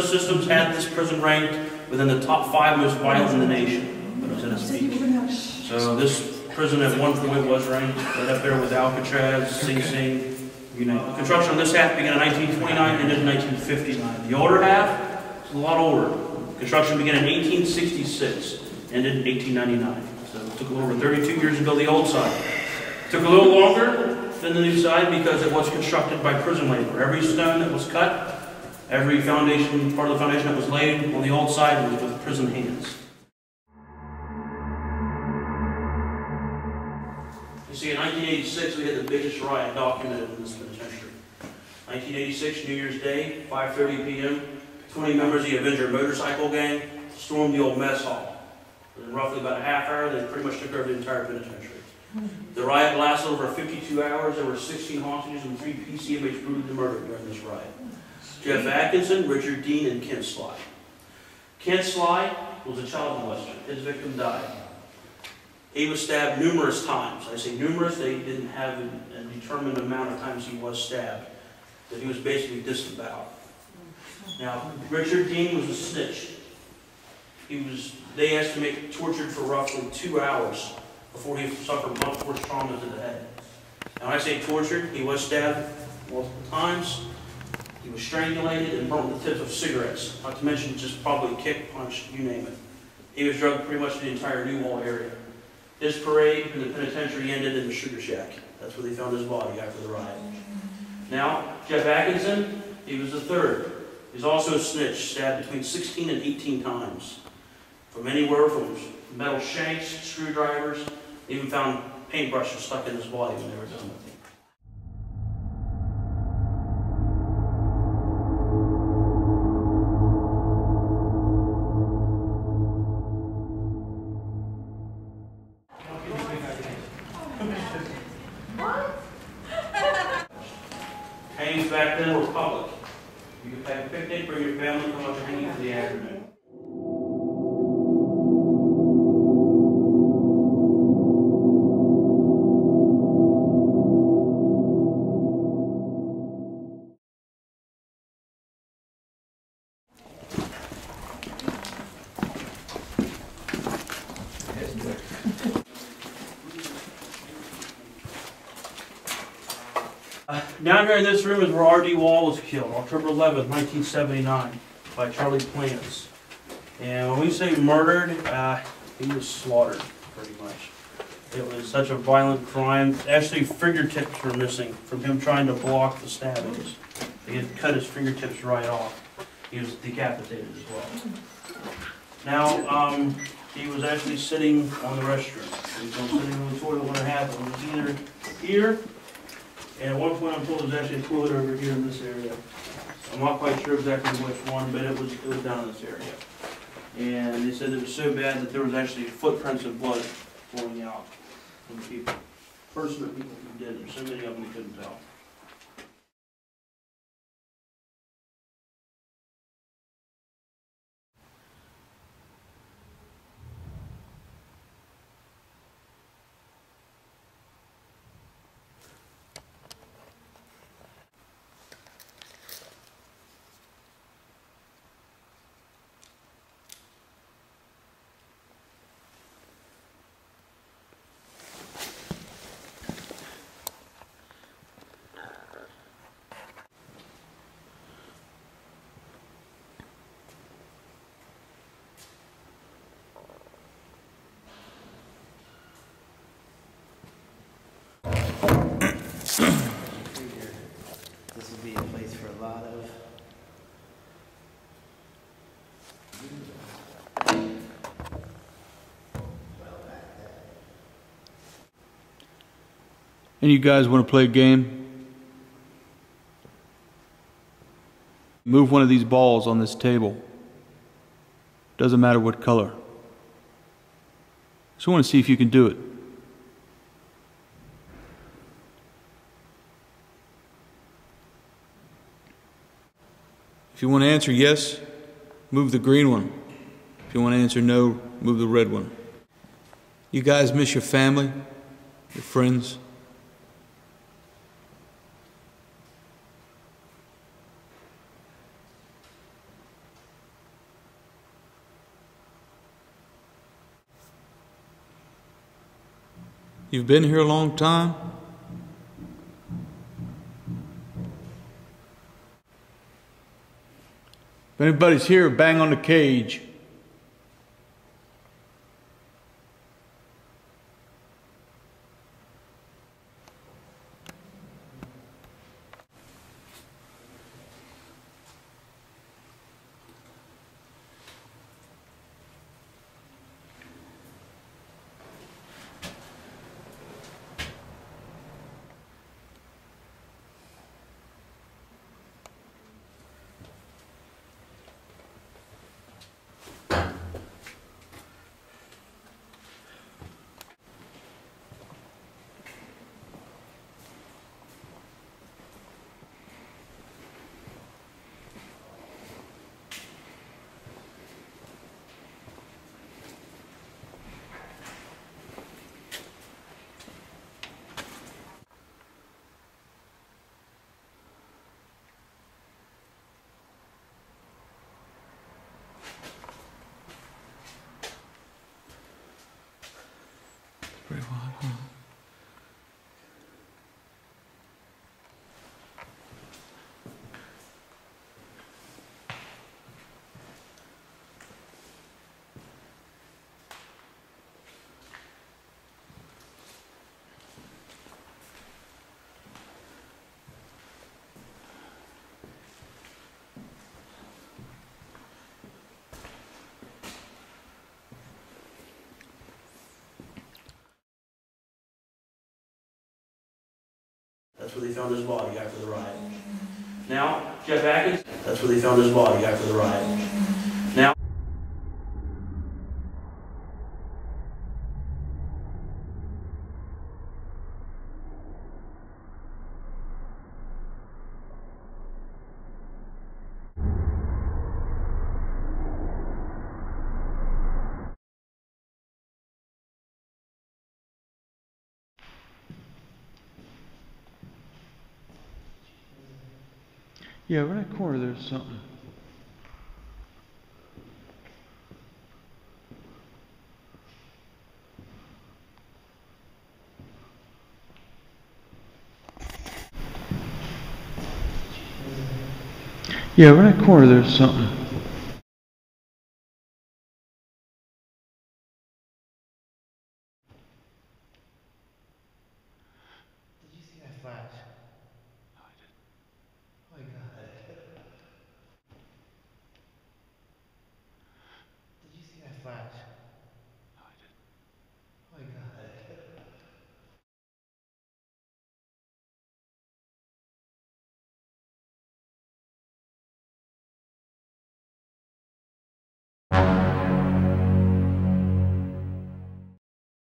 justice systems had this prison ranked within the top 5 most violent in the nation when it was in its peak. So this prison at one point was ranked right up there with Alcatraz, Sing Sing, you know. Construction on this half began in 1929 and ended in 1959. The older half is a lot older. Construction began in 1866 and ended in 1899. So it took a little over 32 years to build the old side. It took a little longer than the new side because it was constructed by prison labor. Every stone that was cut, every foundation, part of the foundation that was laid on the old side was with prison hands. You see, in 1986, we had the biggest riot documented in this penitentiary. 1986, New Year's Day, 5:30 p.m., 20 members of the Avenger motorcycle gang stormed the old mess hall. In roughly about a half hour, they pretty much took over the entire penitentiary. The riot lasted over 52 hours. There were 16 hostages and 3 PC inmates brutally murdered during this riot. Jeff Atkinson, Richard Dean, and Kent Sly. Kent Sly was a child molester. His victim died. He was stabbed numerous times. I say numerous, they didn't have a determined amount of times he was stabbed, but he was basically disemboweled. Now, Richard Dean was a snitch. They estimate, tortured for roughly 2 hours before he suffered blunt force trauma to the head. Now, when I say tortured, he was stabbed multiple times. He was strangulated and burnt with the tips of cigarettes, not to mention just probably kicked, punched, you name it. He was drugged pretty much to the entire New Hall area. His parade in the penitentiary ended in the Sugar Shack. That's where they found his body after the riot. Now, Jeff Atkinson, he was the third. He's also a snitch, stabbed between 16 and 18 times. From anywhere from metal shanks, screwdrivers, they even found paintbrushes stuck in his body when they were done with him. Hangings back then were public. You could have a picnic, bring your family, come out to hanging for the afternoon. Down here in this room is where R.D. Wall was killed, October 11th, 1979, by Charlie Plants. And when we say murdered, he was slaughtered, pretty much. It was such a violent crime. Actually, fingertips were missing from him trying to block the stabbings. They had cut his fingertips right off. He was decapitated as well. Now, he was actually sitting on the restroom. He was sitting on the toilet when it happened. It was either here, and at one point I'm told there's actually a toilet over here in this area. I'm not quite sure exactly which one, but it was down in this area. And they said it was so bad that there was actually footprints of blood flowing out from the people. Person of people who did it. There's so many of them we couldn't tell. This would be a place for a lot of And you guys want to play a game? Move one of these balls on this table. Doesn't matter what color. Just want to see if you can do it. If you want to answer yes, move the green one. If you want to answer no, move the red one. You guys miss your family, your friends? You've been here a long time? If anybody's here, bang on the cage. Pretty hot, huh? That's where they found his body after the riot. Now, Jeff Atkins, that's where they found his body after the riot. Now, Yeah, right in that corner there's something. Yeah, right in that corner there's something.